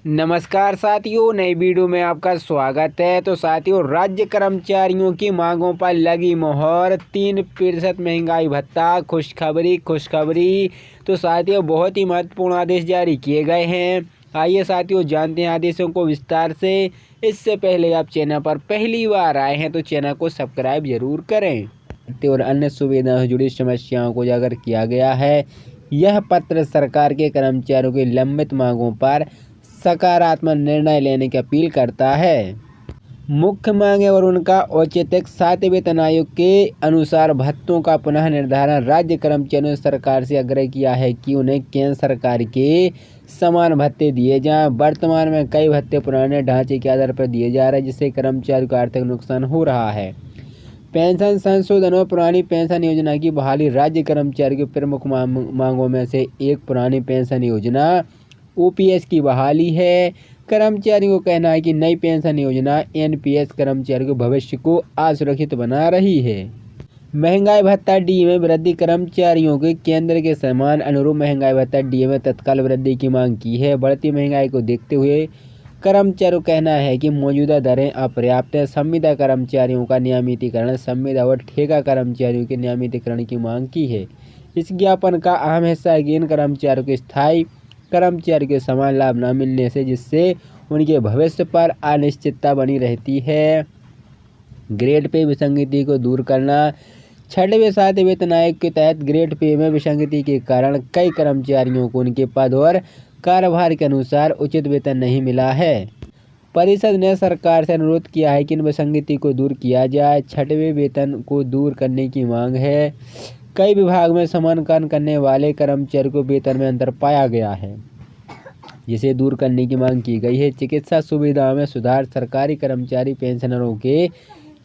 नमस्कार साथियों, नई वीडियो में आपका स्वागत है। तो साथियों, राज्य कर्मचारियों की मांगों पर लगी मोहर, 3% महंगाई भत्ता, खुशखबरी। तो साथियों, बहुत ही महत्वपूर्ण आदेश जारी किए गए हैं। आइए साथियों, जानते हैं आदेशों को विस्तार से। इससे पहले आप चैनल पर पहली बार आए हैं तो चैनल को सब्सक्राइब जरूर करें और अन्य सुविधाओं से जुड़ी समस्याओं को उजागर किया गया है। यह पत्र सरकार के कर्मचारियों की लंबित मांगों पर सकारात्मक निर्णय लेने की अपील करता है। मुख्य मांग और उनका औचित्य 7वें वेतन आयोग के अनुसार भत्तों का पुनः निर्धारण। राज्य कर्मचारियों ने सरकार से आग्रह किया है कि उन्हें केंद्र सरकार के समान भत्ते दिए जाएं। वर्तमान में कई भत्ते पुराने ढांचे के आधार पर दिए जा रहे हैं, जिससे कर्मचारियों को आर्थिक नुकसान हो रहा है। पेंशन संशोधन और पुरानी पेंशन योजना की बहाली। राज्य कर्मचारियों की प्रमुख मांगों में से एक पुरानी पेंशन योजना ओपीएस की बहाली है। कर्मचारियों का कहना है कि नई पेंशन योजना एनपीएस कर्मचारियों के भविष्य को असुरक्षित बना रही है। महंगाई भत्ता डीए में वृद्धि। कर्मचारियों के केंद्र के समान अनुरूप महंगाई भत्ता डीए में तत्काल वृद्धि की मांग की है। बढ़ती महंगाई को देखते हुए कर्मचारियों का कहना है कि मौजूदा दरें अपर्याप्त है। संविदा कर्मचारियों का नियमितीकरण। संविदा और ठेका कर्मचारियों के नियमितीकरण की मांग की है। इस ज्ञापन का अहम हिस्सा है कि इन कर्मचारियों के स्थायी कर्मचारी के समान लाभ न मिलने से जिससे उनके भविष्य पर अनिश्चितता बनी रहती है। ग्रेड पे विसंगति को दूर करना। 6वें वेतन आयोग के तहत ग्रेड पे में विसंगति के कारण कई कर्मचारियों को उनके पद और कार्यभार के अनुसार उचित वेतन नहीं मिला है। परिषद ने सरकार से अनुरोध किया है कि इन विसंगति को दूर किया जाए। 6वें वेतन को दूर करने की मांग है। कई विभाग में समान कार्य करने वाले कर्मचारियों को वेतन में अंतर पाया गया है, जिसे दूर करने की मांग की गई है। चिकित्सा सुविधाओं में सुधार। सरकारी कर्मचारी पेंशनरों के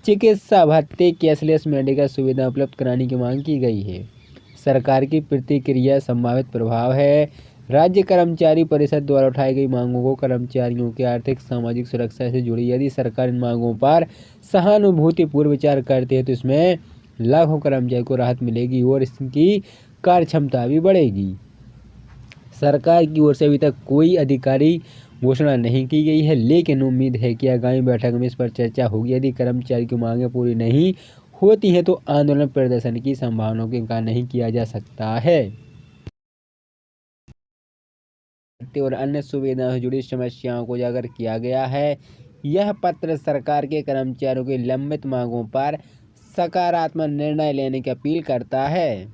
चिकित्सा भत्ते कैशलेस मेडिकल सुविधा उपलब्ध कराने की मांग की गई है। सरकार की प्रतिक्रिया। संभावित प्रभाव है। राज्य कर्मचारी परिषद द्वारा उठाई गई मांगों को कर्मचारियों की आर्थिक सामाजिक सुरक्षा से जुड़ी। यदि सरकार इन मांगों पर सहानुभूतिपूर्व विचार करती है तो इसमें लाखों कर्मचारियों को राहत मिलेगी और इसकी कार्य क्षमता भी बढ़ेगी। सरकार की ओर से अभी तक कोई आधिकारिक घोषणा नहीं की गई है, लेकिन उम्मीद है कि आगामी बैठक में इस पर चर्चा होगी। यदि कर्मचारी की मांगें पूरी नहीं होती हैं तो आंदोलन प्रदर्शन की संभावनाओं को इनकार नहीं किया जा सकता है। और अन्य सुविधाओं से जुड़ी समस्याओं को उजागर किया गया है। यह पत्र सरकार के कर्मचारियों की लंबित मांगों पर सकारात्मक निर्णय लेने की अपील करता है।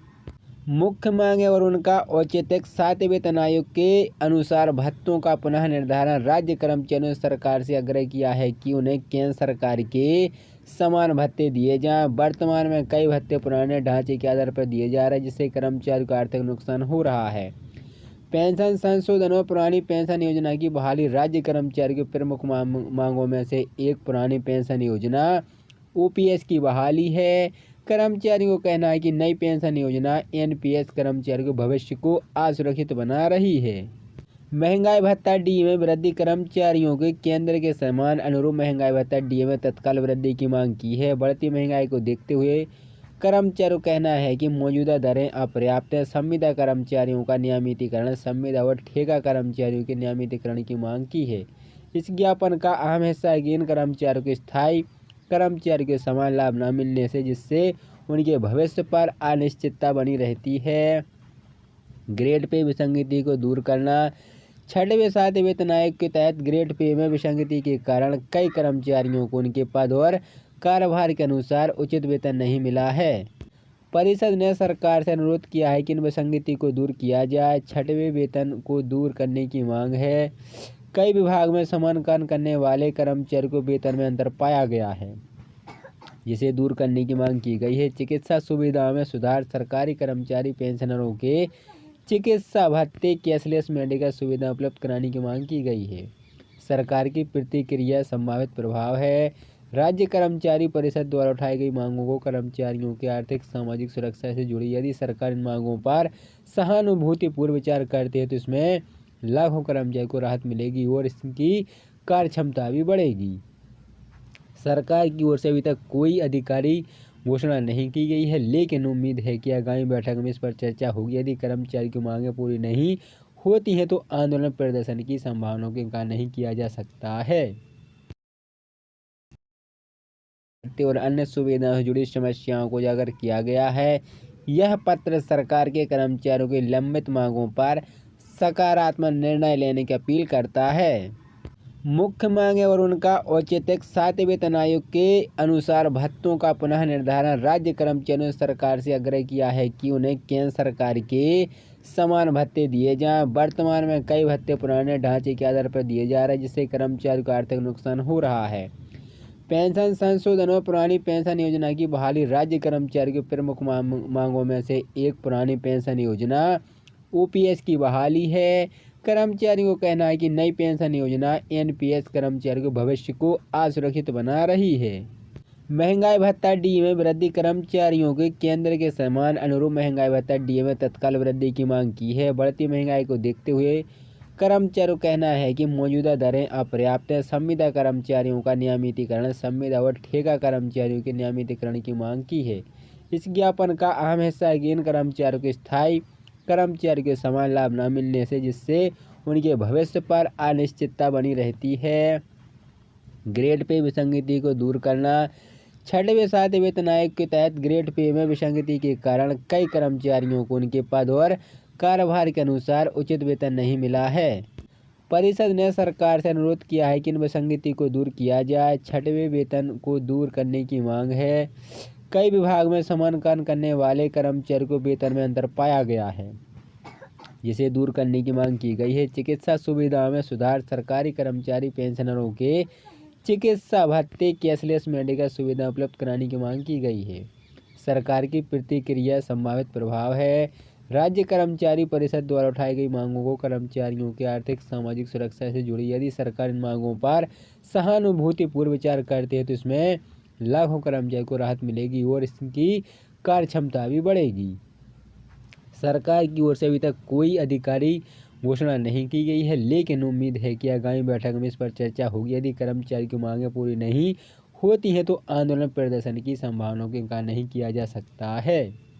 मुख्य मांग और उनका औचित्य 7वें वेतन आयोग के अनुसार भत्तों का पुनः निर्धारण। राज्य कर्मचारियों ने सरकार से आग्रह किया है कि उन्हें केंद्र सरकार के समान भत्ते दिए जाएं। वर्तमान में कई भत्ते पुराने ढांचे के आधार पर दिए जा रहे हैं, जिससे कर्मचारियों को आर्थिक नुकसान हो रहा है। पेंशन संशोधन और पुरानी पेंशन योजना की बहाली। राज्य कर्मचारियों की प्रमुख मांगों में से एक पुरानी पेंशन योजना ओपीएस की बहाली है। कर्मचारियों का कहना है कि नई पेंशन योजना एनपीएस कर्मचारियों के भविष्य को असुरक्षित बना रही है। महंगाई भत्ता डीए में वृद्धि। कर्मचारियों के केंद्र के समान अनुरूप महंगाई भत्ता डीए में तत्काल वृद्धि की मांग की है। बढ़ती महंगाई को देखते हुए कर्मचारियों का कहना है कि मौजूदा दरें अपर्याप्त है। संविदा कर्मचारियों का नियमितीकरण। संविदा और ठेका कर्मचारियों के नियमितीकरण की मांग की है। इस ज्ञापन का अहम हिस्सा है कि इन कर्मचारियों के स्थायी कर्मचारी के समान लाभ न मिलने से जिससे उनके भविष्य पर अनिश्चितता बनी रहती है। ग्रेड पे विसंगति को दूर करना। 6वें वेतन आयोग के तहत ग्रेड पे में विसंगति के कारण कई कर्मचारियों को उनके पद और कार्यभार के अनुसार उचित वेतन नहीं मिला है। परिषद ने सरकार से अनुरोध किया है कि इन विसंगति को दूर किया जाए। 6वें वेतन को दूर करने की मांग है। कई विभाग में समान कार्य करने वाले कर्मचारियों को वेतन में अंतर पाया गया है, जिसे दूर करने की मांग की गई है। चिकित्सा सुविधाओं में सुधार। सरकारी कर्मचारी पेंशनरों के चिकित्सा भत्ते कैशलेस मेडिकल सुविधा उपलब्ध कराने की मांग की गई है। सरकार की प्रतिक्रिया। संभावित प्रभाव है। राज्य कर्मचारी परिषद द्वारा उठाई गई मांगों को कर्मचारियों की आर्थिक सामाजिक सुरक्षा से जुड़ी। यदि सरकार इन मांगों पर सहानुभूतिपूर्व विचार करती है तो इसमें लाखों कर्मचारियों को राहत मिलेगी और इसकी कार्य क्षमता भी बढ़ेगी। सरकार की ओर से अभी तक कोई आधिकारिक घोषणा नहीं की गई है, लेकिन उम्मीद है कि आगामी बैठक में इस पर चर्चा होगी। यदि कर्मचारी की मांगें पूरी नहीं होती हैं तो आंदोलन प्रदर्शन की संभावनाओं का इनकार नहीं किया जा सकता है। और अन्य सुविधाओं से जुड़ी समस्याओं को उजागर किया गया है। यह पत्र सरकार के कर्मचारियों की लंबित मांगों पर सकारात्मक निर्णय लेने की अपील करता है। मुख्य मांगे और उनका औचित्य। 7वें वेतन आयोग के अनुसार भत्तों का पुनः निर्धारण। राज्य कर्मचारियों ने सरकार से आग्रह किया है कि उन्हें केंद्र सरकार के समान भत्ते दिए जाएं। वर्तमान में कई भत्ते पुराने ढांचे के आधार पर दिए जा रहे हैं, जिससे कर्मचारियों को आर्थिक नुकसान हो रहा है। पेंशन संशोधन और पुरानी पेंशन योजना की बहाली। राज्य कर्मचारियों की प्रमुख मांगों में से एक पुरानी पेंशन योजना ओपीएस की बहाली है। कर्मचारियों का कहना है कि नई पेंशन योजना एनपीएस कर्मचारियों के भविष्य को असुरक्षित बना रही है। महंगाई भत्ता डीए में वृद्धि। कर्मचारियों के केंद्र के समान अनुरूप महंगाई भत्ता डीए में तत्काल वृद्धि की मांग की है। बढ़ती महंगाई को देखते हुए कर्मचारियों का कहना है कि मौजूदा दरें अपर्याप्त हैं। संविदा कर्मचारियों का नियमितीकरण। संविदा और ठेका कर्मचारियों के नियमितीकरण की मांग की है। इस ज्ञापन का अहम हिस्सा है कि इन कर्मचारियों के स्थायी कर्मचारियों के समान लाभ न मिलने से जिससे उनके भविष्य पर अनिश्चितता बनी रहती है। ग्रेड पे विसंगति को दूर करना। 6वें 7वें वेतन आयोग के तहत ग्रेड पे में विसंगति के कारण कई कर्मचारियों को उनके पद और कार्यभार के अनुसार उचित वेतन नहीं मिला है। परिषद ने सरकार से अनुरोध किया है कि इन विसंगति को दूर किया जाए। 6वें वेतन को दूर करने की मांग है। कई विभाग में समान कार्य करने वाले कर्मचारियों को वेतन में अंतर पाया गया है, जिसे दूर करने की मांग की गई है। चिकित्सा सुविधाओं में सुधार। सरकारी कर्मचारी पेंशनरों के चिकित्सा भत्ते कैशलेस मेडिकल सुविधा उपलब्ध कराने की मांग की गई है। सरकार की प्रतिक्रिया। संभावित प्रभाव है। राज्य कर्मचारी परिषद द्वारा उठाई गई मांगों को कर्मचारियों की आर्थिक सामाजिक सुरक्षा से जुड़ी। यदि सरकार इन मांगों पर सहानुभूतिपूर्व विचार करती है तो इसमें लाखों कर्मचारियों को राहत मिलेगी और इसकी कार्यक्षमता भी बढ़ेगी। सरकार की ओर से अभी तक कोई आधिकारिक घोषणा नहीं की गई है, लेकिन उम्मीद है कि आगामी बैठक में इस पर चर्चा होगी। यदि कर्मचारी की मांगें पूरी नहीं होती हैं तो आंदोलन प्रदर्शन की संभावनाओं का इनकार नहीं किया जा सकता है।